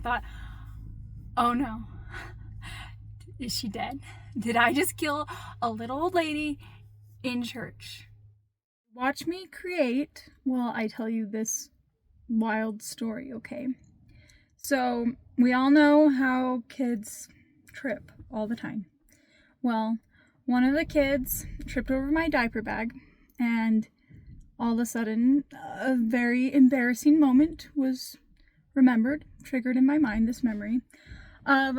thought, oh no, is she dead? Did I just kill a little old lady in church? Watch me create while I tell you this wild story, okay? So, we all know how kids trip all the time. Well, one of the kids tripped over my diaper bag, and all of a sudden, a very embarrassing moment was remembered, triggered in my mind, this memory of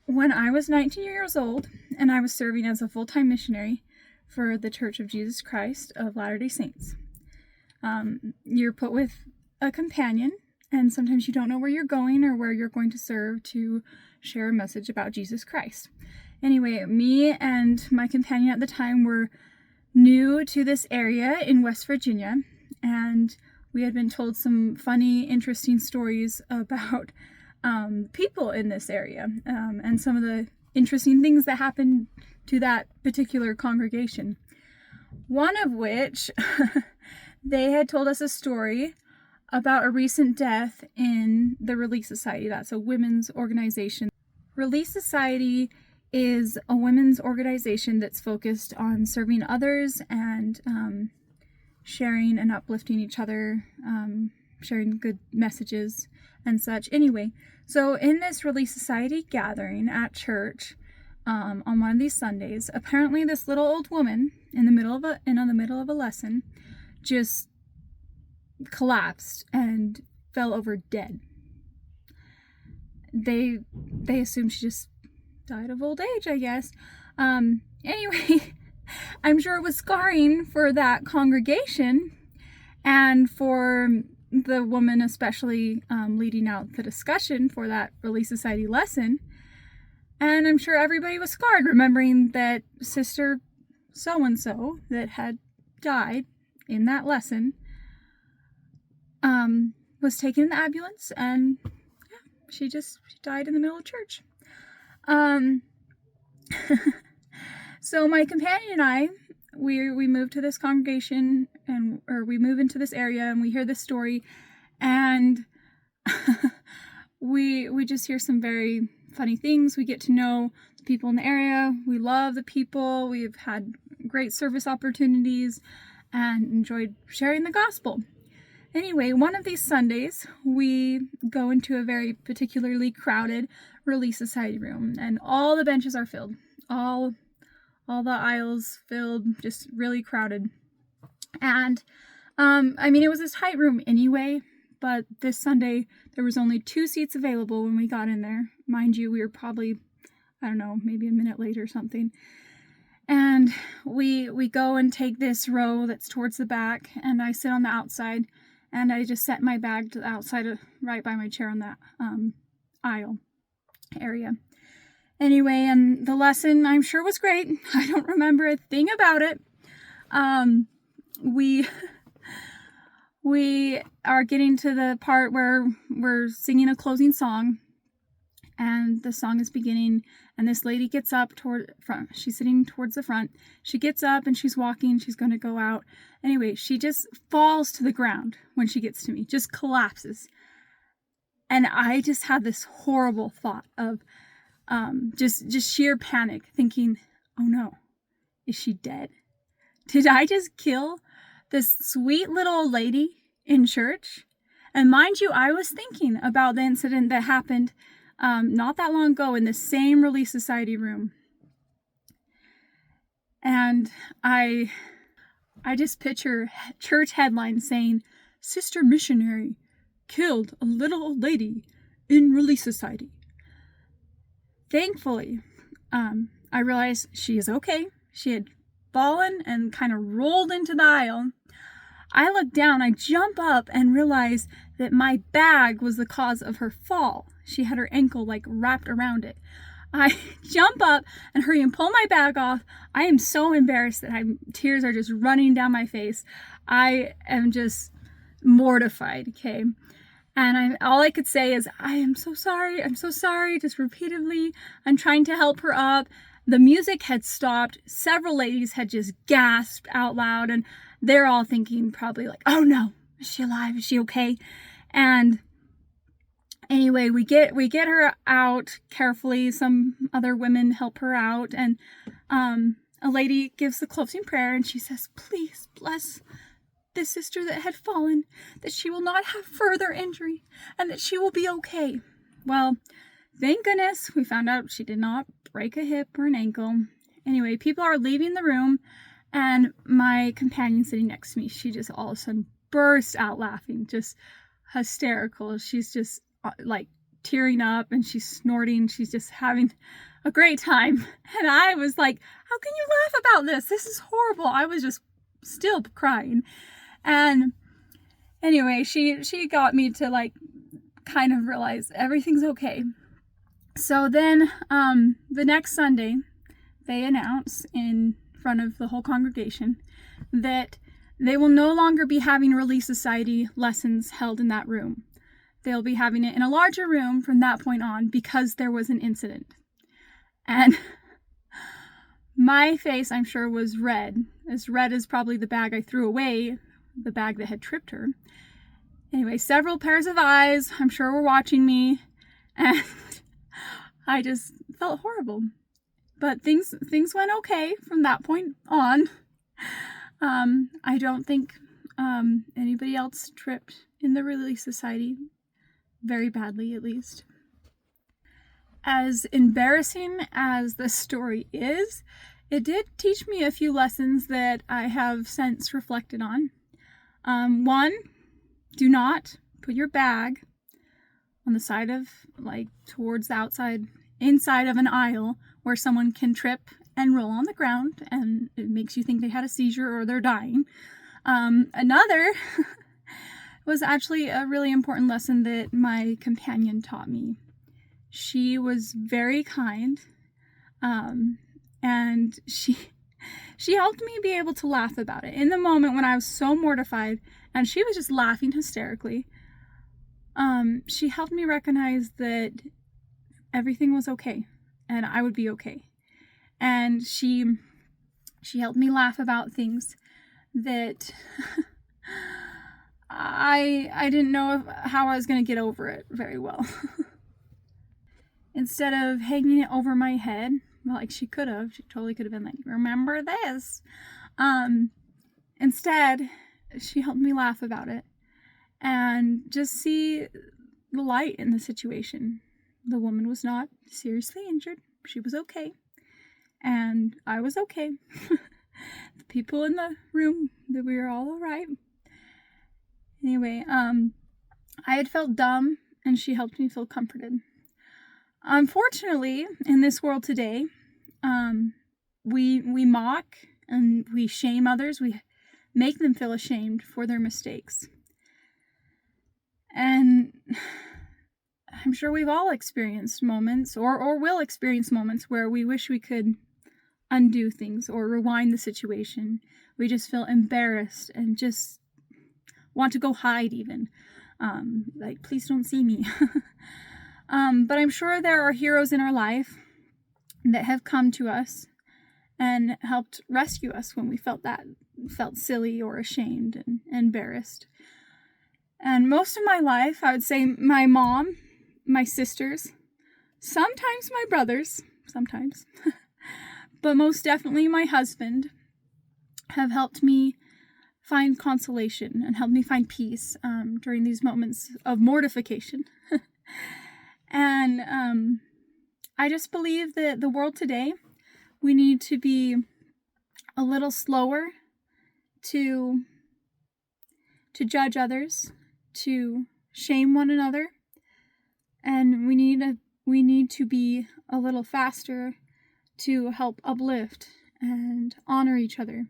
when I was 19 years old and I was serving as a full-time missionary for the Church of Jesus Christ of Latter-day Saints. You're put with a companion, and sometimes you don't know where you're going or where you're going to serve to share a message about Jesus Christ. Anyway, me and my companion at the time were new to this area in West Virginia, and we had been told some funny, interesting stories about people in this area, and some of the interesting things that happened to that particular congregation. One of which, they had told us a story about a recent death in the Relief Society. That's a women's organization. Relief Society is a women's organization that's focused on serving others and sharing and uplifting each other, sharing good messages and such. Anyway, so in this Relief Society gathering at church, on one of these Sundays, apparently this little old woman in the middle of a lesson just collapsed and fell over dead. They assumed she just died of old age, I guess. Anyway, I'm sure it was scarring for that congregation and for the woman especially leading out the discussion for that Relief Society lesson. And I'm sure everybody was scarred remembering that Sister so-and-so that had died in that lesson was taken in the ambulance, and yeah, she died in the middle of church. So my companion and I, we moved to this congregation, or we move into this area, and we hear this story, and we just hear some very funny things. We get to know the people in the area. We love the people. We've had great service opportunities and enjoyed sharing the gospel. Anyway, one of these Sundays, we go into a very particularly crowded Relief Society room, and all the benches are filled. All the aisles filled, just really crowded. And, it was a tight room anyway, but this Sunday, there was only 2 seats available when we got in there. Mind you, we were probably, I don't know, maybe a minute late or something. And we go and take this row that's towards the back, and I sit on the outside, and I just set my bag to the outside, right by my chair on that aisle area. Anyway, and the lesson, I'm sure, was great. I don't remember a thing about it. We are getting to the part where we're singing a closing song, and the song is beginning, and this lady gets up toward front. She's sitting towards the front. She gets up and she's walking. She's going to go out. Anyway, she just falls to the ground when she gets to me, just collapses. And I just had this horrible thought of just sheer panic, thinking, oh no, is she dead? Did I just kill this sweet little old lady in church? And mind you, I was thinking about the incident that happened not that long ago in the same Relief Society room. And I just picture church headlines saying, Sister Missionary killed a little old lady in Relief Society. Thankfully, I realized she is okay. She had fallen and kind of rolled into the aisle. I look down, I jump up and realize that my bag was the cause of her fall. She had her ankle wrapped around it. I jump up and hurry and pull my bag off. I am so embarrassed that tears are just running down my face. I am just mortified, okay? And all I could say is, I am so sorry, just repeatedly. I'm trying to help her up. The music had stopped. Several ladies had just gasped out loud, and they're all thinking probably oh no, is she alive? Is she okay? And Anyway, we get her out carefully. Some other women help her out, and a lady gives the closing prayer, and she says, "Please bless this sister that had fallen, that she will not have further injury, and that she will be okay." Well, thank goodness we found out she did not break a hip or an ankle. Anyway, people are leaving the room, and my companion sitting next to me, she just all of a sudden burst out laughing, just hysterical. She's just like tearing up, and she's snorting. She's just having a great time. And I was like, how can you laugh about this? This is horrible. I was just still crying. And anyway, she got me to like kind of realize everything's okay. So then the next Sunday, they announce in front of the whole congregation that they will no longer be having Relief Society lessons held in that room. They'll be having it in a larger room from that point on because there was an incident. And my face, I'm sure, was red as probably the bag I threw away, the bag that had tripped her. Anyway, several pairs of eyes, I'm sure, were watching me, and I just felt horrible. But things went okay from that point on. I don't think anybody else tripped in the Relief Society, very badly at least. As embarrassing as the story is, it did teach me a few lessons that I have since reflected on. One, do not put your bag on the side of, like, towards the inside of an aisle where someone can trip and roll on the ground, and it makes you think they had a seizure or they're dying. Another was actually a really important lesson that my companion taught me. She was very kind, and she helped me be able to laugh about it. In the moment when I was so mortified, and she was just laughing hysterically, she helped me recognize that everything was okay, and I would be okay. And she helped me laugh about things that I didn't know how I was going to get over it very well. Instead of hanging it over my head, like she totally could have been like, remember this? Instead, she helped me laugh about it and just see the light in the situation. The woman was not seriously injured. She was okay. And I was okay. The people in the room, that we were all right. Anyway, I had felt dumb, and she helped me feel comforted. Unfortunately, in this world today, we mock and we shame others. We make them feel ashamed for their mistakes. And I'm sure we've all experienced moments or will experience moments where we wish we could undo things or rewind the situation. We just feel embarrassed and just want to go hide even. Like, please don't see me. But I'm sure there are heroes in our life that have come to us and helped rescue us when we felt silly or ashamed and embarrassed. And most of my life, I would say my mom, my sisters, sometimes my brothers, but most definitely my husband, have helped me find consolation and helped me find peace during these moments of mortification. And I just believe that the world today, we need to be a little slower to judge others, to shame one another, and we need to be a little faster to help uplift and honor each other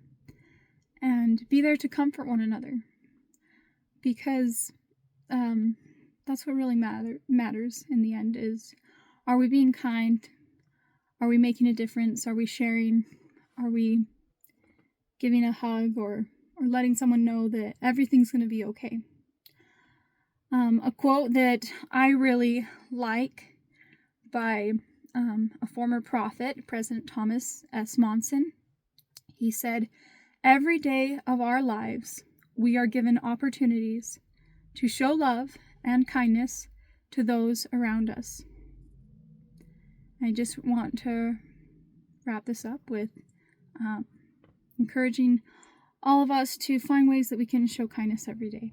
and be there to comfort one another, because that's what really matters in the end. Is, are we being kind? Are we making a difference? Are we sharing? Are we giving a hug or letting someone know that everything's going to be okay? A quote that I really like by a former prophet, President Thomas S. Monson. He said, "Every day of our lives, we are given opportunities to show love and kindness to those around us. I just want to wrap this up with encouraging all of us to find ways that we can show kindness every day.